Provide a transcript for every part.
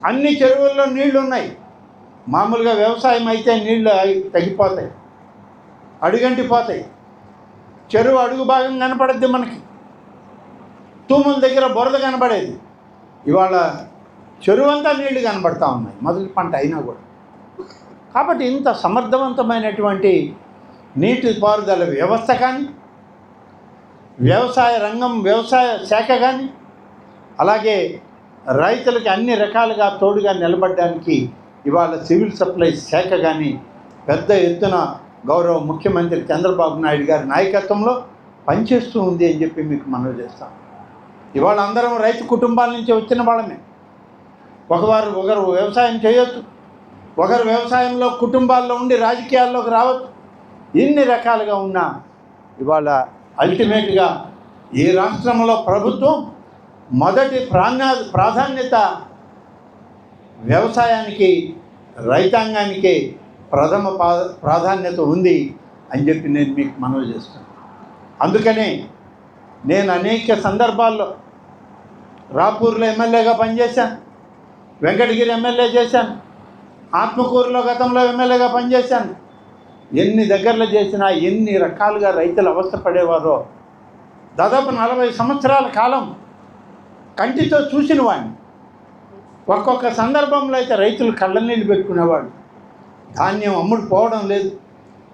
అన్ని చెరువుల్లో నీళ్లు ఉన్నాయి. మామూలుగా వ్యవసాయం అయితే నీళ్లు తగ్గిపోతాయి, అడుగంటిపోతాయి. చెరువు అడుగు భాగం కనపడద్ది మనకి, తూముల దగ్గర బురద కనబడేది. ఇవాళ చెరువు అంతా నీళ్లు కనబడతా ఉన్నాయి, మొదటి పంట అయినా కూడా. కాబట్టి ఇంత సమర్థవంతమైనటువంటి నీటిపారుదల వ్యవస్థ కానీ, వ్యవసాయ రంగం, వ్యవసాయ శాఖ కానీ, అలాగే రైతులకి అన్ని రకాలుగా తోడుగా నిలబడడానికి ఇవాళ సివిల్ సప్లైస్ శాఖ కానీ పెద్ద ఎత్తున గౌరవ ముఖ్యమంత్రి చంద్రబాబు నాయుడు గారి నాయకత్వంలో పనిచేస్తూ ఉంది అని చెప్పి మీకు మనవి చేస్తాం. ఇవాళ అందరం రైతు కుటుంబాల నుంచి వచ్చిన వాళ్ళమే. ఒకరు వ్యవసాయం చేయొచ్చు, ఒకరు వ్యవసాయంలో కుటుంబాల్లో ఉండి రాజకీయాల్లోకి రావచ్చు. ఇన్ని రకాలుగా ఉన్నా ఇవాళ అల్టిమేట్గా ఈ రాష్ట్రంలో ప్రభుత్వం మొదటి ప్రాధాన్యత వ్యవసాయానికి, రైతాంగానికి ప్రథమ ప్రాధాన్యత ఉంది అని చెప్పి నేను మీకు మనవి చేస్తాను. అందుకనే నేను అనేక సందర్భాల్లో రాపూర్లో ఎమ్మెల్యేగా పనిచేశాను, వెంకటగిరి ఎమ్మెల్యే చేశాను, ఆత్మకూరులో గతంలో ఎమ్మెల్యేగా పనిచేశాను. ఎన్ని దగ్గరలో చేసినా ఎన్ని రకాలుగా రైతులు అవస్థపడేవారో దాదాపు 40 సంవత్సరాల కాలం కంటితో చూసిన వాడిని. ఒక్కొక్క సందర్భంలో అయితే రైతులు కళ్ళనీళ్ళు పెట్టుకునేవాడు. ధాన్యం అమ్ముడు పోవడం లేదు,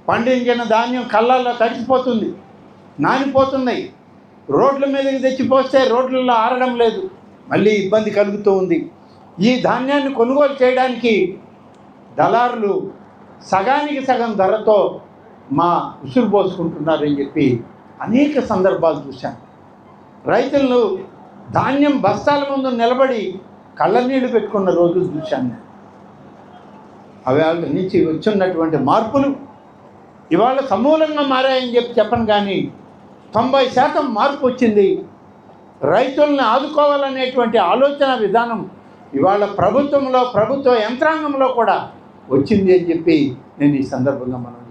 పండించిన ధాన్యం కళ్ళల్లో తడిచిపోతుంది, నానిపోతున్నాయి. రోడ్ల మీదకి తెచ్చిపోస్తే రోడ్లలో ఆరడం లేదు, మళ్ళీ ఇబ్బంది కలుగుతూ ఉంది. ఈ ధాన్యాన్ని కొనుగోలు చేయడానికి దళారులు సగానికి సగం ధరతో మా ఉసురు పోసుకుంటున్నారని చెప్పి అనేక సందర్భాలు చూశాను. రైతులను ధాన్యం బస్తాల ముందు నిలబడి కళ్ళనీళ్ళు పెట్టుకున్న రోజులు చూశాను నేను. వాళ్ళ నుంచి వచ్చినటువంటి మార్పులు ఇవాళ సమూలంగా మారాయని చెప్పను, కానీ 90% మార్పు వచ్చింది. రైతులను ఆదుకోవాలనేటువంటి ఆలోచన విధానం ఇవాళ ప్రభుత్వ యంత్రాంగంలో కూడా వచ్చింది అని చెప్పి నేను ఈ సందర్భంగా మనం